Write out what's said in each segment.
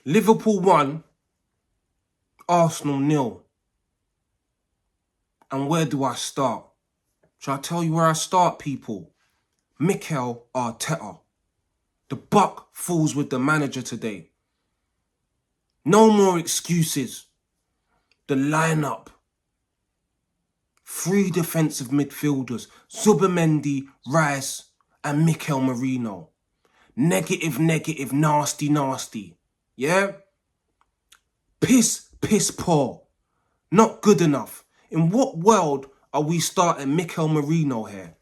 Liverpool 1, Arsenal 0. And where do I start? Shall I tell you where I start, people? Mikel Arteta. The buck falls with the manager today. No more excuses. The lineup. 3 defensive midfielders. Zubimendi, Rice and Mikel Merino. Negative, nasty, nasty. Yeah? Piss poor. Not good enough. In what world are we starting Mikel Merino here?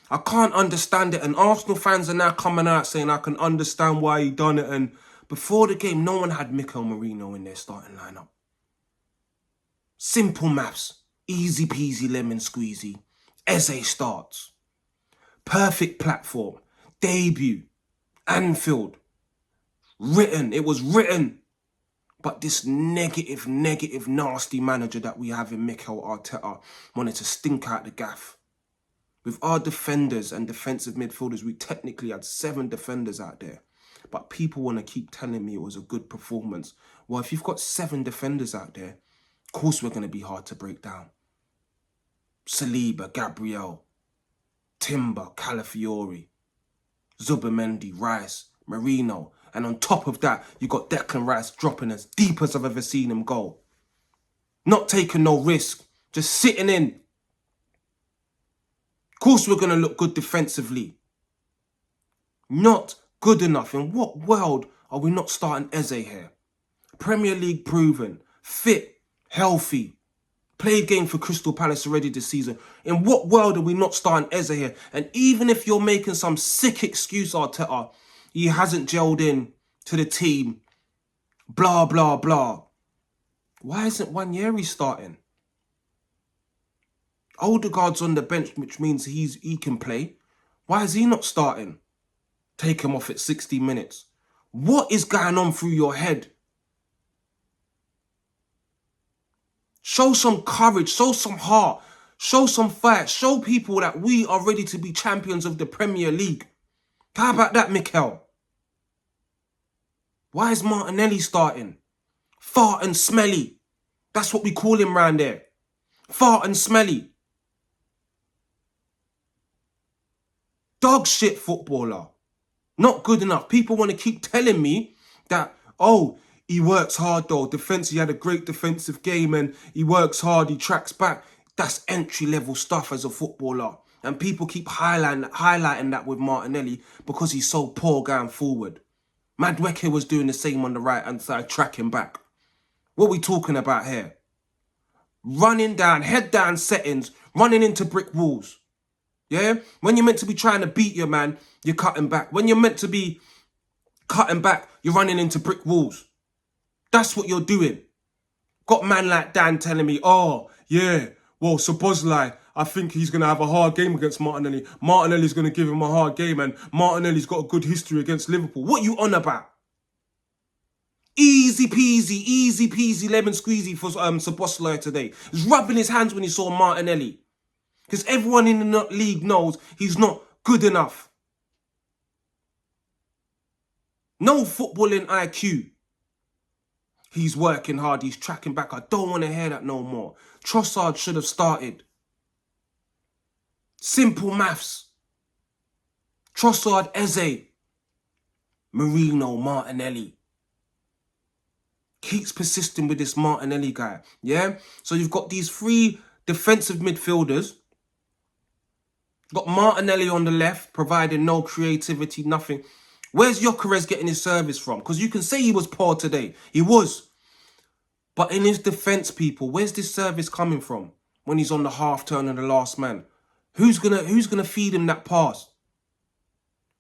I can't understand it, and Arsenal fans are now coming out saying I can understand why he done it, and before the game, no one had Mikel Merino in their starting lineup. Simple maths. Easy peasy lemon squeezy. Eze starts. Perfect platform. Debut. Anfield. Written. It was written. But this negative, nasty manager that we have in Mikel Arteta wanted to stink out the gaff. With our defenders and defensive midfielders, we technically had 7 defenders out there. But people want to keep telling me it was a good performance. Well, if you've got 7 defenders out there, of course we're going to be hard to break down. Saliba, Gabriel, Timber, Calafiori, Zubimendi, Rice, Merino. And on top of that, you got Declan Rice dropping as deep as I've ever seen him go. Not taking no risk, just sitting in. Of course we're going to look good defensively. Not good enough. In what world are we not starting Eze here? Premier League proven, fit, healthy. Played game for Crystal Palace already this season. In what world are we not starting Eze here? And even if you're making some sick excuse, Arteta, he hasn't gelled in to the team, blah, blah, blah. Why isn't Wanyeri starting? Odegaard's on the bench, which means he can play. Why is he not starting? Take him off at 60 minutes. What is going on through your head? Show some courage, show some heart, show some fight, show people that we are ready to be champions of the Premier League. How about that, Mikel? Why is Martinelli starting? Fart and smelly. That's what we call him round there. Fart and smelly. Dog shit footballer. Not good enough. People want to keep telling me that, oh, he works hard though. Defense, he had a great defensive game and he works hard, he tracks back. That's entry-level stuff as a footballer. And people keep highlighting that with Martinelli because he's so poor going forward. Madueke was doing the same on the right-hand side, tracking back. What are we talking about here? Running down, head down settings, running into brick walls. Yeah? When you're meant to be trying to beat your man, you're cutting back. When you're meant to be cutting back, you're running into brick walls. That's what you're doing. Got man like Dan telling me, oh, yeah, well, Szoboszlai, I think he's going to have a hard game against Martinelli. Martinelli's going to give him a hard game and Martinelli's got a good history against Liverpool. What are you on about? Easy peasy, lemon squeezy for Szoboszlai today. He's rubbing his hands when he saw Martinelli. Because everyone in the league knows he's not good enough. No footballing IQ. He's working hard, he's tracking back. I don't want to hear that no more. Trossard should have started. Simple maths. Trossard, Eze. Merino, Martinelli. Keeps persisting with this Martinelli guy. Yeah? So you've got these 3 defensive midfielders. Got Martinelli on the left, providing no creativity, nothing. Where's Gyökeres getting his service from? Because you can say he was poor today. He was. But in his defence, people, where's this service coming from when he's on the half turn and the last man? Who's gonna feed him that pass?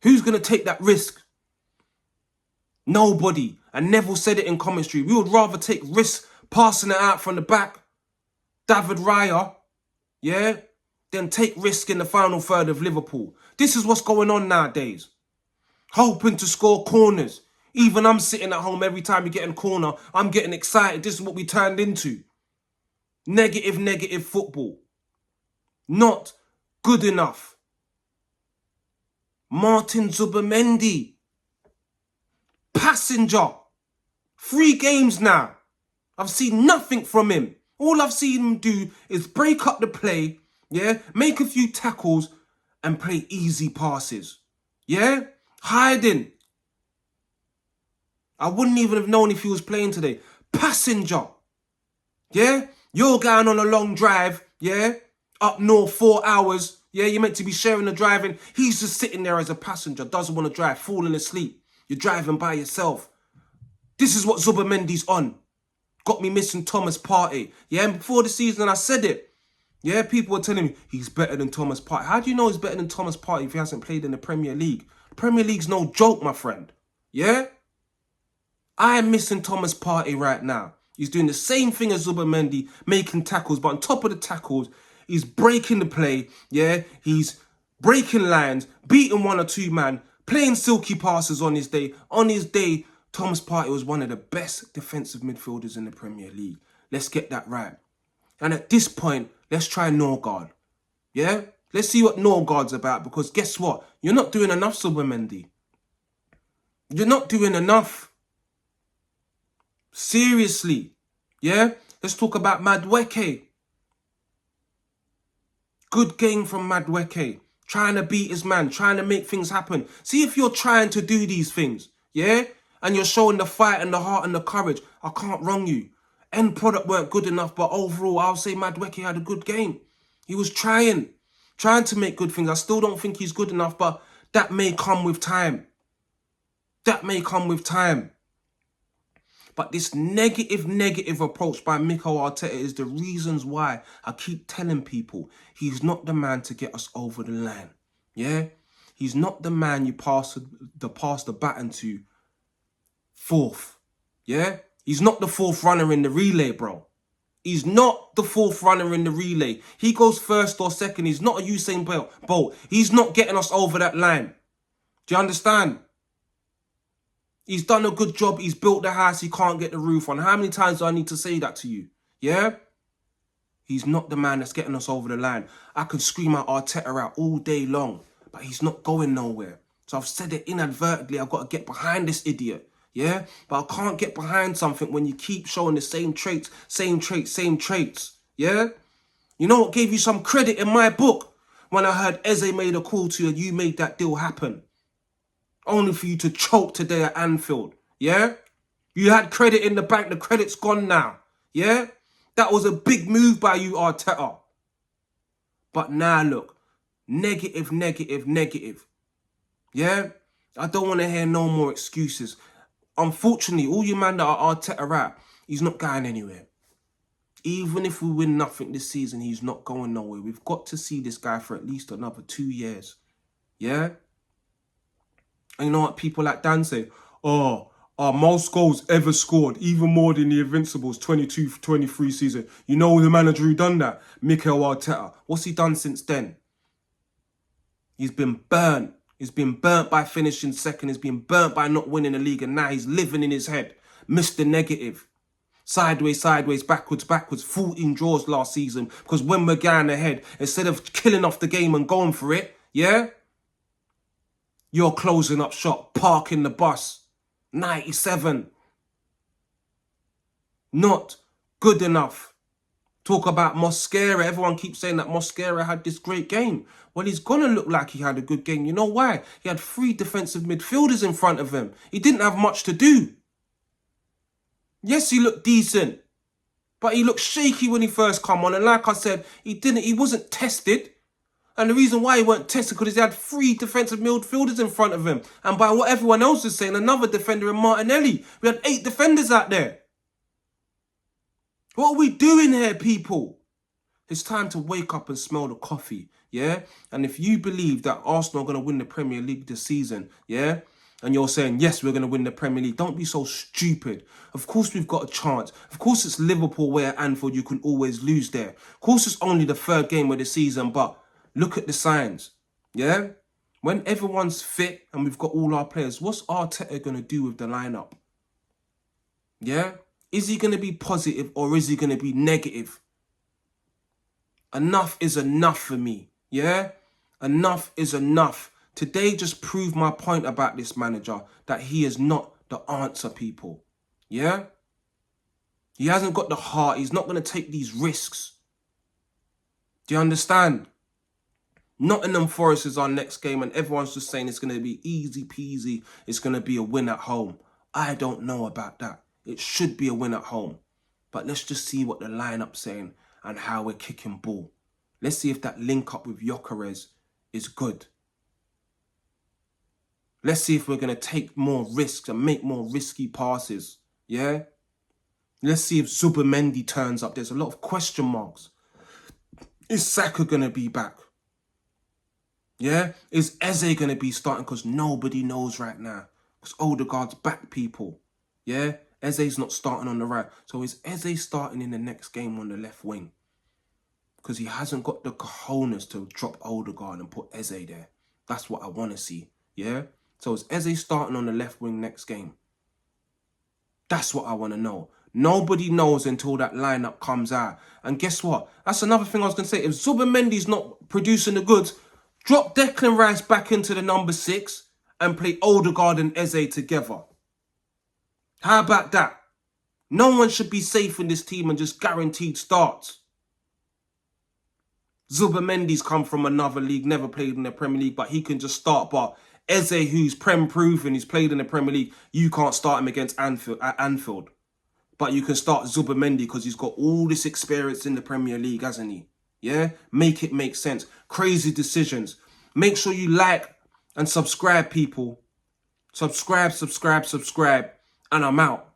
Who's gonna take that risk? Nobody. And Neville said it in commentary. We would rather take risks passing it out from the back, David Raya, yeah, than take risk in the final third of Liverpool. This is what's going on nowadays. Hoping to score corners. Even I'm sitting at home every time we get in corner, I'm getting excited. This is what we turned into. Negative football. Not good enough. Martin Zubimendi. Passenger. 3 games now. I've seen nothing from him. All I've seen him do is break up the play, yeah, make a few tackles and play easy passes, yeah, hiding. I wouldn't even have known if he was playing today. Passenger, yeah, you're going on a long drive, yeah, up north 4 hours, yeah, you're meant to be sharing the driving. He's just sitting there as a passenger, doesn't want to drive, falling asleep. You're driving by yourself. This is what Zubimendi's on. Got me missing Thomas Partey. Yeah, and before the season I said it. Yeah, people were telling me he's better than Thomas Partey. How do you know he's better than Thomas Partey if he hasn't played in the Premier League? The Premier League's no joke, my friend. Yeah? I'm missing Thomas Partey right now. He's doing the same thing as Zubimendi, making tackles, but on top of the tackles, he's breaking the play. Yeah, he's breaking lines, beating 1 or 2 man, playing silky passes on his day. On his day, Thomas Partey was one of the best defensive midfielders in the Premier League. Let's get that right. And at this point, let's try Norgard. Yeah? Let's see what Norgard's about, because guess what? You're not doing enough, Zubimendi. You're not doing enough. Seriously. Yeah? Let's talk about Madueke. Good game from Madueke. Trying to beat his man, trying to make things happen. See if you're trying to do these things. Yeah? And you're showing the fight and the heart and the courage. I can't wrong you. End product weren't good enough, but overall, I'll say Madueke had a good game. He was trying to make good things. I still don't think he's good enough, but that may come with time. That may come with time. But this negative approach by Mikel Arteta is the reasons why I keep telling people he's not the man to get us over the line. Yeah? He's not the man you pass the baton to 4th. Yeah? He's not the 4th runner in the relay, bro. He's not the 4th runner in the relay. He goes 1st or 2nd. He's not a Usain Bolt. He's not getting us over that line. Do you understand? He's done a good job. He's built the house he can't get the roof on. How many times do I need to say that to you? Yeah? He's not the man that's getting us over the line. I could scream out Arteta out all day long, but he's not going nowhere. So I've said it inadvertently. I've got to get behind this idiot. Yeah? But I can't get behind something when you keep showing the same traits. Yeah? You know what gave you some credit in my book? When I heard Eze made a call to you and you made that deal happen. Only for you to choke today at Anfield. Yeah? You had credit in the bank. The credit's gone now. Yeah? That was a big move by you, Arteta. But now, look. Negative. Yeah? I don't want to hear no more excuses. Unfortunately, all you man that are Arteta out, he's not going anywhere. Even if we win nothing this season, he's not going nowhere. We've got to see this guy for at least another 2 years. Yeah? And you know what people like Dan say? Oh, our most goals ever scored, even more than the Invincibles 22-23 season. You know the manager who done that? Mikel Arteta. What's he done since then? He's been burnt. He's been burnt by finishing 2nd. He's been burnt by not winning the league. And now he's living in his head. Mr. Negative. Sideways, backwards. 14 draws last season. Because when we're going ahead, instead of killing off the game and going for it, yeah? You're closing up shop, parking the bus. 97. Not good enough. Talk about Mosquera. Everyone keeps saying that Mosquera had this great game. Well, he's going to look like he had a good game. You know why? He had 3 defensive midfielders in front of him. He didn't have much to do. Yes, he looked decent. But he looked shaky when he first come on. And like I said, he wasn't tested. And the reason why he weren't tested because he had 3 defensive midfielders in front of him. And by what everyone else is saying, another defender in Martinelli. We had 8 defenders out there. What are we doing here, people? It's time to wake up and smell the coffee, yeah? And if you believe that Arsenal are going to win the Premier League this season, yeah? And you're saying, yes, we're going to win the Premier League. Don't be so stupid. Of course we've got a chance. Of course it's Liverpool where at Anfield you can always lose there. Of course it's only the 3rd game of the season, but look at the signs, yeah? When everyone's fit and we've got all our players, what's Arteta going to do with the lineup? Yeah? Is he going to be positive or is he going to be negative? Enough is enough for me, yeah? Enough is enough. Today just proved my point about this manager, that he is not the answer, people. Yeah? He hasn't got the heart. He's not going to take these risks. Do you understand? Nottingham Forest is our next game and everyone's just saying it's going to be easy peasy. It's going to be a win at home. I don't know about that. It should be a win at home. But let's just see what the lineup's saying and how we're kicking ball. Let's see if that link up with Gyökeres is good. Let's see if we're going to take more risks and make more risky passes. Yeah? Let's see if Zubimendi turns up. There's a lot of question marks. Is Saka going to be back? Yeah? Is Eze going to be starting? Because nobody knows right now. Because Odegaard's back, people. Yeah? Eze's not starting on the right. So is Eze starting in the next game on the left wing? Because he hasn't got the cojones to drop Odegaard and put Eze there. That's what I want to see. Yeah? So is Eze starting on the left wing next game? That's what I want to know. Nobody knows until that lineup comes out. And guess what? That's another thing I was going to say. If Zubimendi's not producing the goods, drop Declan Rice back into the number 6 and play Odegaard and Eze together. How about that? No one should be safe in this team and just guaranteed starts. Zubimendi's come from another league, never played in the Premier League, but he can just start. But Eze, who's Prem-proven, he's played in the Premier League, you can't start him against Anfield. But you can start Zubimendi because he's got all this experience in the Premier League, hasn't he? Yeah? Make it make sense. Crazy decisions. Make sure you like and subscribe, people. Subscribe. And I'm out.